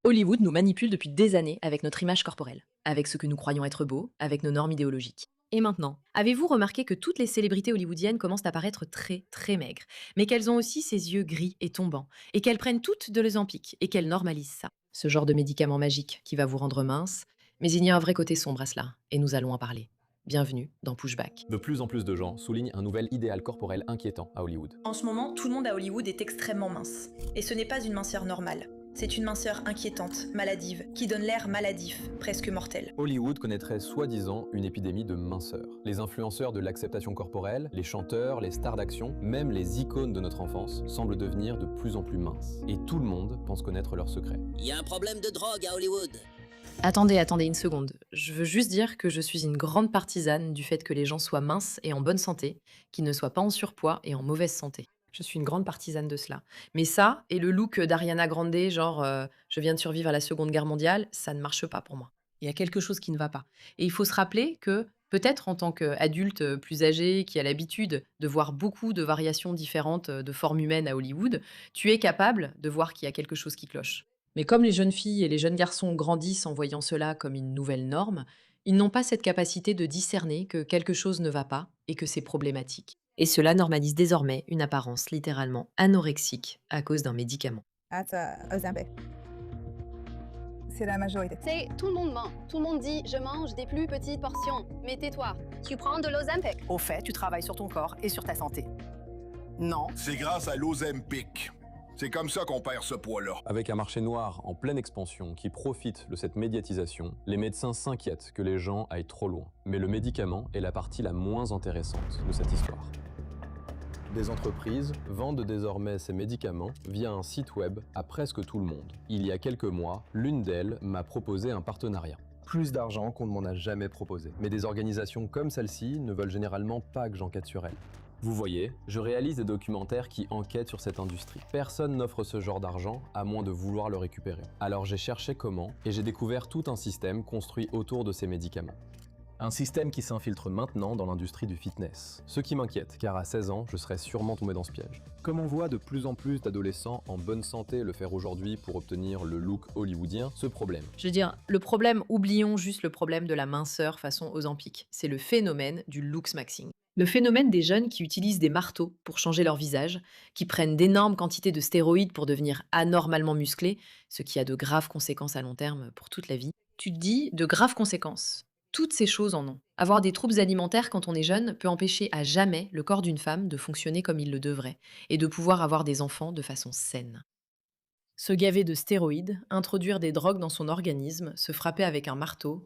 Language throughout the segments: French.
Hollywood nous manipule depuis des années avec notre image corporelle, avec ce que nous croyons être beau, avec nos normes idéologiques. Et maintenant, avez-vous remarqué que toutes les célébrités hollywoodiennes commencent à paraître très très maigres, mais qu'elles ont aussi ces yeux gris et tombants, et qu'elles prennent toutes de l'Ozempic, et qu'elles normalisent ça? Ce genre de médicament magique qui va vous rendre mince, mais il y a un vrai côté sombre à cela, et nous allons en parler. Bienvenue dans Pushback. De plus en plus de gens soulignent un nouvel idéal corporel inquiétant à Hollywood. En ce moment, tout le monde à Hollywood est extrêmement mince. Et ce n'est pas une minceur normale. C'est une minceur inquiétante, maladive, qui donne l'air maladif, presque mortel. Hollywood connaîtrait soi-disant une épidémie de minceur. Les influenceurs de l'acceptation corporelle, les chanteurs, les stars d'action, même les icônes de notre enfance semblent devenir de plus en plus minces. Et tout le monde pense connaître leur secret. Il y a un problème de drogue à Hollywood. Attendez une seconde. Je veux juste dire que je suis une grande partisane du fait que les gens soient minces et en bonne santé, qu'ils ne soient pas en surpoids et en mauvaise santé. Je suis une grande partisane de cela. Mais ça, et le look d'Ariana Grande, genre je viens de survivre à la Seconde Guerre mondiale, ça ne marche pas pour moi. Il y a quelque chose qui ne va pas. Et il faut se rappeler que peut-être en tant qu'adulte plus âgé, qui a l'habitude de voir beaucoup de variations différentes de formes humaines à Hollywood, tu es capable de voir qu'il y a quelque chose qui cloche. Mais comme les jeunes filles et les jeunes garçons grandissent en voyant cela comme une nouvelle norme, ils n'ont pas cette capacité de discerner que quelque chose ne va pas et que c'est problématique. Et cela normalise désormais une apparence littéralement anorexique à cause d'un médicament. That's Ozempic. C'est la majorité. C'est tout le monde ment. Tout le monde dit je mange des plus petites portions. Mais tais-toi. Tu prends de l'Ozempic. Au fait, tu travailles sur ton corps et sur ta santé. Non. C'est grâce à l'Ozempic. C'est comme ça qu'on perd ce poids-là. Avec un marché noir en pleine expansion qui profite de cette médiatisation, les médecins s'inquiètent que les gens aillent trop loin. Mais le médicament est la partie la moins intéressante de cette histoire. Des entreprises vendent désormais ces médicaments via un site web à presque tout le monde. Il y a quelques mois, l'une d'elles m'a proposé un partenariat. Plus d'argent qu'on ne m'en a jamais proposé. Mais des organisations comme celle-ci ne veulent généralement pas que j'enquête sur elles. Vous voyez, je réalise des documentaires qui enquêtent sur cette industrie. Personne n'offre ce genre d'argent à moins de vouloir le récupérer. Alors j'ai cherché comment et j'ai découvert tout un système construit autour de ces médicaments. Un système qui s'infiltre maintenant dans l'industrie du fitness. Ce qui m'inquiète, car à 16 ans, je serais sûrement tombé dans ce piège. Comme on voit de plus en plus d'adolescents en bonne santé le faire aujourd'hui pour obtenir le look hollywoodien, ce problème. Je veux dire, le problème, oublions juste le problème de la minceur façon Ozempic. C'est le phénomène du looksmaxing. Le phénomène des jeunes qui utilisent des marteaux pour changer leur visage, qui prennent d'énormes quantités de stéroïdes pour devenir anormalement musclés, ce qui a de graves conséquences à long terme pour toute la vie. Tu te dis de graves conséquences. Toutes ces choses en ont. Avoir des troubles alimentaires quand on est jeune peut empêcher à jamais le corps d'une femme de fonctionner comme il le devrait et de pouvoir avoir des enfants de façon saine. Se gaver de stéroïdes, introduire des drogues dans son organisme, se frapper avec un marteau,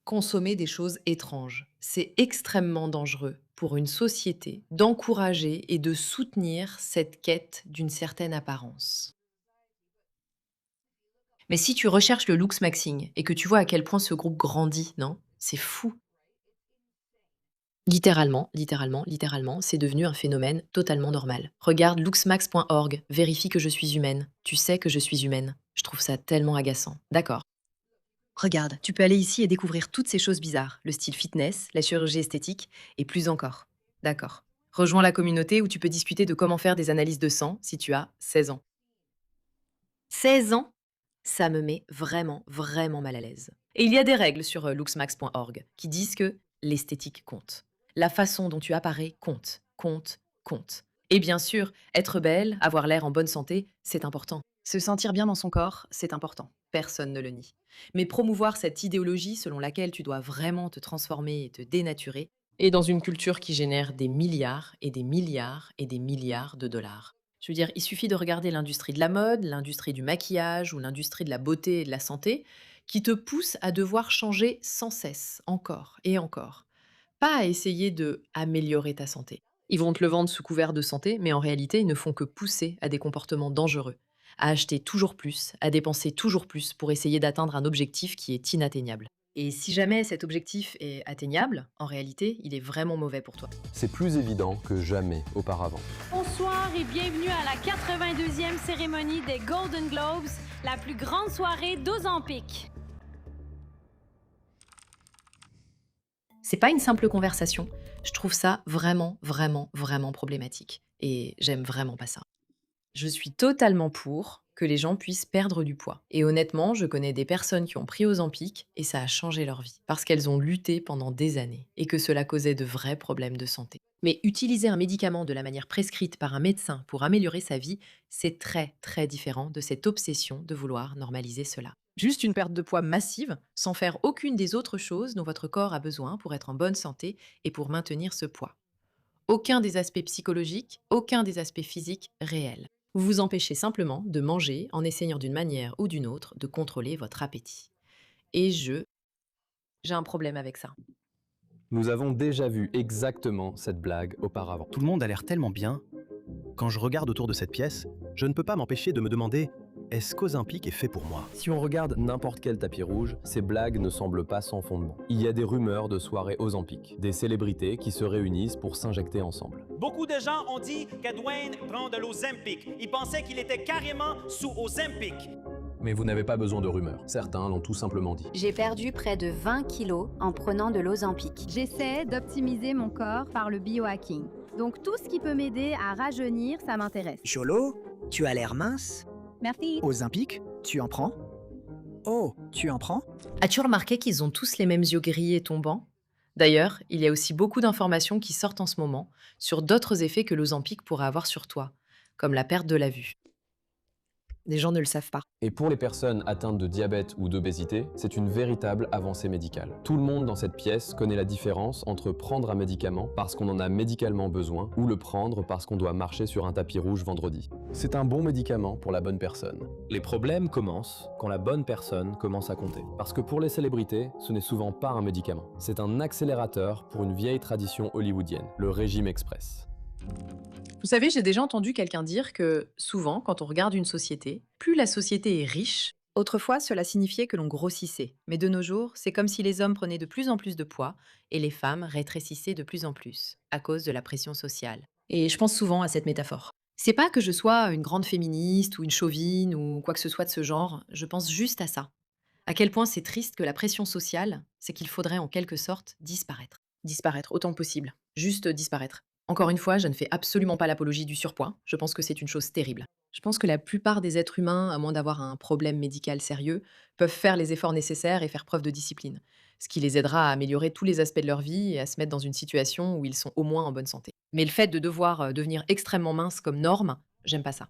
consommer des choses étranges. C'est extrêmement dangereux pour une société d'encourager et de soutenir cette quête d'une certaine apparence. Mais si tu recherches le looksmaxing et que tu vois à quel point ce groupe grandit, non? C'est fou. Littéralement, c'est devenu un phénomène totalement normal. Regarde looksmax.org, vérifie que je suis humaine. Tu sais que je suis humaine. Je trouve ça tellement agaçant. D'accord. Regarde, tu peux aller ici et découvrir toutes ces choses bizarres, le style fitness, la chirurgie esthétique et plus encore. D'accord. Rejoins la communauté où tu peux discuter de comment faire des analyses de sang si tu as 16 ans. 16 ans? Ça me met vraiment, vraiment mal à l'aise. Et il y a des règles sur looksmax.org qui disent que l'esthétique compte. La façon dont tu apparais compte. Et bien sûr, être belle, avoir l'air en bonne santé, c'est important. Se sentir bien dans son corps, c'est important. Personne ne le nie. Mais promouvoir cette idéologie selon laquelle tu dois vraiment te transformer et te dénaturer, est dans une culture qui génère des milliards et des milliards et des milliards de dollars. Je veux dire, il suffit de regarder l'industrie de la mode, l'industrie du maquillage ou l'industrie de la beauté et de la santé qui te poussent à devoir changer sans cesse, encore et encore. Pas à essayer de améliorer ta santé. Ils vont te le vendre sous couvert de santé, mais en réalité, ils ne font que pousser à des comportements dangereux, à acheter toujours plus, à dépenser toujours plus pour essayer d'atteindre un objectif qui est inatteignable. Et si jamais cet objectif est atteignable, en réalité, il est vraiment mauvais pour toi. C'est plus évident que jamais auparavant. Bonsoir et bienvenue à la 82e cérémonie des Golden Globes, la plus grande soirée d'Ozempic. C'est pas une simple conversation. Je trouve ça vraiment, vraiment, vraiment problématique. Et j'aime vraiment pas ça. Je suis totalement pour que les gens puissent perdre du poids. Et honnêtement, je connais des personnes qui ont pris Ozempic et ça a changé leur vie, parce qu'elles ont lutté pendant des années et que cela causait de vrais problèmes de santé. Mais utiliser un médicament de la manière prescrite par un médecin pour améliorer sa vie, c'est très très différent de cette obsession de vouloir normaliser cela. Juste une perte de poids massive, sans faire aucune des autres choses dont votre corps a besoin pour être en bonne santé et pour maintenir ce poids. Aucun des aspects psychologiques, aucun des aspects physiques réels. Vous vous empêchez simplement de manger en essayant d'une manière ou d'une autre de contrôler votre appétit. Et j'ai un problème avec ça. Nous avons déjà vu exactement cette blague auparavant. Tout le monde a l'air tellement bien. Quand je regarde autour de cette pièce, je ne peux pas m'empêcher de me demander est-ce qu'Ozempic est fait pour moi? Si on regarde n'importe quel tapis rouge, ces blagues ne semblent pas sans fondement. Il y a des rumeurs de soirées Ozempic, des célébrités qui se réunissent pour s'injecter ensemble. Beaucoup de gens ont dit que Dwayne prend de l'Ozempic. Ils pensaient qu'il était carrément sous Ozempic. Mais vous n'avez pas besoin de rumeurs. Certains l'ont tout simplement dit. J'ai perdu près de 20 kilos en prenant de l'Ozempic. J'essaie d'optimiser mon corps par le biohacking. Donc tout ce qui peut m'aider à rajeunir, ça m'intéresse. Cholo, tu as l'air mince. Merci. Ozempic, tu en prends? Oh, tu en prends? As-tu remarqué qu'ils ont tous les mêmes yeux gris et tombants? D'ailleurs, il y a aussi beaucoup d'informations qui sortent en ce moment sur d'autres effets que l'Ozempic pourrait avoir sur toi, comme la perte de la vue. Les gens ne le savent pas. Et pour les personnes atteintes de diabète ou d'obésité, c'est une véritable avancée médicale. Tout le monde dans cette pièce connaît la différence entre prendre un médicament parce qu'on en a médicalement besoin ou le prendre parce qu'on doit marcher sur un tapis rouge vendredi. C'est un bon médicament pour la bonne personne. Les problèmes commencent quand la bonne personne commence à compter. Parce que pour les célébrités, ce n'est souvent pas un médicament. C'est un accélérateur pour une vieille tradition hollywoodienne, le régime express. Vous savez, j'ai déjà entendu quelqu'un dire que souvent, quand on regarde une société, plus la société est riche. Autrefois, cela signifiait que l'on grossissait. Mais de nos jours, c'est comme si les hommes prenaient de plus en plus de poids et les femmes rétrécissaient de plus en plus, à cause de la pression sociale. Et je pense souvent à cette métaphore. C'est pas que je sois une grande féministe ou une chauvine ou quoi que ce soit de ce genre, je pense juste à ça. À quel point c'est triste que la pression sociale, c'est qu'il faudrait en quelque sorte disparaître. Disparaître autant que possible. Juste disparaître. Encore une fois, je ne fais absolument pas l'apologie du surpoids. Je pense que c'est une chose terrible. Je pense que la plupart des êtres humains, à moins d'avoir un problème médical sérieux, peuvent faire les efforts nécessaires et faire preuve de discipline. Ce qui les aidera à améliorer tous les aspects de leur vie et à se mettre dans une situation où ils sont au moins en bonne santé. Mais le fait de devoir devenir extrêmement mince comme norme, j'aime pas ça.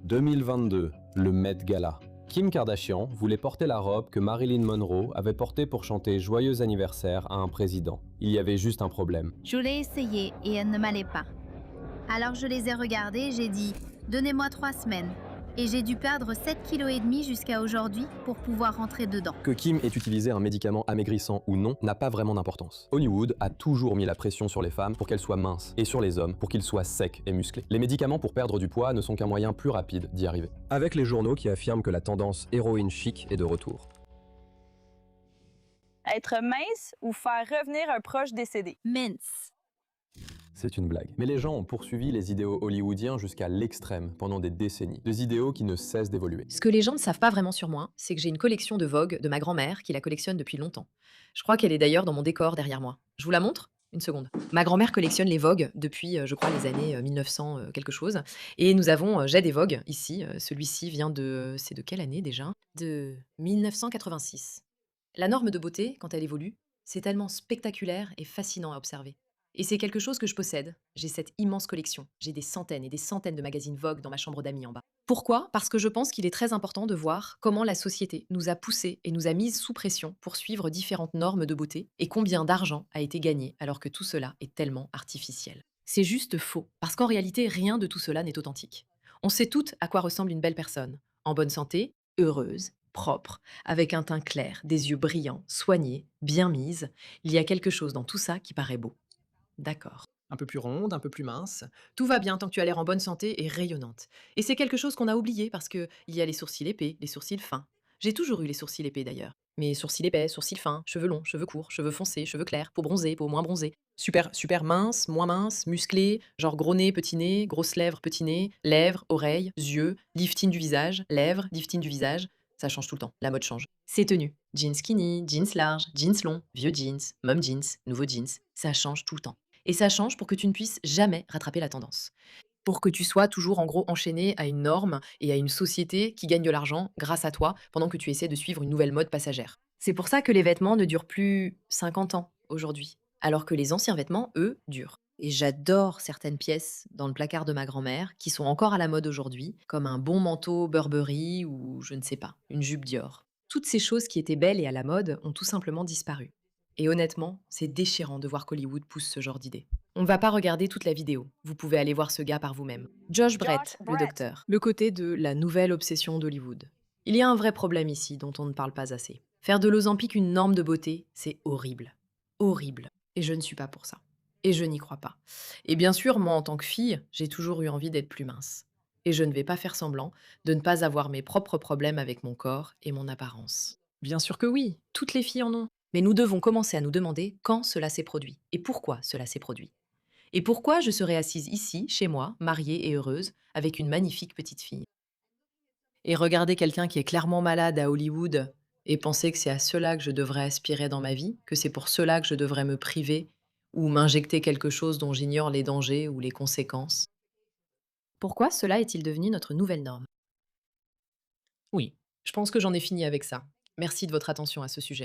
2022, le Met Gala. Kim Kardashian voulait porter la robe que Marilyn Monroe avait portée pour chanter Joyeux anniversaire à un président. Il y avait juste un problème. Je l'ai essayé et elle ne m'allait pas. Alors je les ai regardés, j'ai dit « Donnez-moi 3 semaines ». Et j'ai dû perdre 7,5 kg jusqu'à aujourd'hui pour pouvoir rentrer dedans. Que Kim ait utilisé un médicament amaigrissant ou non n'a pas vraiment d'importance. Hollywood a toujours mis la pression sur les femmes pour qu'elles soient minces et sur les hommes pour qu'ils soient secs et musclés. Les médicaments pour perdre du poids ne sont qu'un moyen plus rapide d'y arriver. Avec les journaux qui affirment que la tendance héroïne chic est de retour. Être mince ou faire revenir un proche décédé? Mince. C'est une blague. Mais les gens ont poursuivi les idéaux hollywoodiens jusqu'à l'extrême pendant des décennies. Des idéaux qui ne cessent d'évoluer. Ce que les gens ne savent pas vraiment sur moi, c'est que j'ai une collection de Vogue de ma grand-mère qui la collectionne depuis longtemps. Je crois qu'elle est d'ailleurs dans mon décor derrière moi. Je vous la montre ? Une seconde. Ma grand-mère collectionne les Vogue depuis, je crois, les années 1900 quelque chose. Et nous avons, j'ai des Vogue ici. Celui-ci vient de... C'est de quelle année déjà ? De 1986. La norme de beauté, quand elle évolue, c'est tellement spectaculaire et fascinant à observer. Et c'est quelque chose que je possède. J'ai cette immense collection. J'ai des centaines et des centaines de magazines Vogue dans ma chambre d'amis en bas. Pourquoi ? Parce que je pense qu'il est très important de voir comment la société nous a poussés et nous a mises sous pression pour suivre différentes normes de beauté et combien d'argent a été gagné alors que tout cela est tellement artificiel. C'est juste faux, parce qu'en réalité, rien de tout cela n'est authentique. On sait toutes à quoi ressemble une belle personne. En bonne santé, heureuse, propre, avec un teint clair, des yeux brillants, soignés, bien mise. Il y a quelque chose dans tout ça qui paraît beau. D'accord. Un peu plus ronde, un peu plus mince. Tout va bien tant que tu as l'air en bonne santé et rayonnante. Et c'est quelque chose qu'on a oublié parce qu'il y a les sourcils épais, les sourcils fins. J'ai toujours eu les sourcils épais d'ailleurs. Mais sourcils épais, sourcils fins, cheveux longs, cheveux courts, cheveux foncés, cheveux clairs, peau bronzée, peau moins bronzée. Super mince, moins mince, musclé, genre gros nez, petit nez, grosses lèvres, petit nez, lèvres, oreilles, yeux, lifting du visage, lèvres, lifting du visage. Ça change tout le temps, la mode change. C'est tenu. Jeans skinny, jeans large, jeans long, vieux jeans, mom jeans, nouveau jeans. Ça change tout le temps. Et ça change pour que tu ne puisses jamais rattraper la tendance. pour que tu sois toujours en gros enchaîné à une norme et à une société qui gagne de l'argent grâce à toi pendant que tu essaies de suivre une nouvelle mode passagère. C'est pour ça que les vêtements ne durent plus 50 ans aujourd'hui, alors que les anciens vêtements, eux, durent. Et j'adore certaines pièces dans le placard de ma grand-mère qui sont encore à la mode aujourd'hui, comme un bon manteau Burberry ou je ne sais pas, une jupe Dior. Toutes ces choses qui étaient belles et à la mode ont tout simplement disparu. Et honnêtement, c'est déchirant de voir qu'Hollywood pousse ce genre d'idées. On ne va pas regarder toute la vidéo. Vous pouvez aller voir ce gars par vous-même. Josh Brett, le docteur. Le côté de la nouvelle obsession d'Hollywood. Il y a un vrai problème ici dont on ne parle pas assez. Faire de l'Ozempic une norme de beauté, c'est horrible. Horrible. Et je ne suis pas pour ça. Et je n'y crois pas. Et bien sûr, moi en tant que fille, j'ai toujours eu envie d'être plus mince. Et je ne vais pas faire semblant de ne pas avoir mes propres problèmes avec mon corps et mon apparence. Bien sûr que oui, toutes les filles en ont. Mais nous devons commencer à nous demander quand cela s'est produit et pourquoi cela s'est produit. Et pourquoi je serais assise ici, chez moi, mariée et heureuse, avec une magnifique petite fille. Et regarder quelqu'un qui est clairement malade à Hollywood et penser que c'est à cela que je devrais aspirer dans ma vie, que c'est pour cela que je devrais me priver ou m'injecter quelque chose dont j'ignore les dangers ou les conséquences. Pourquoi cela est-il devenu notre nouvelle norme? Oui, je pense que j'en ai fini avec ça. Merci de votre attention à ce sujet.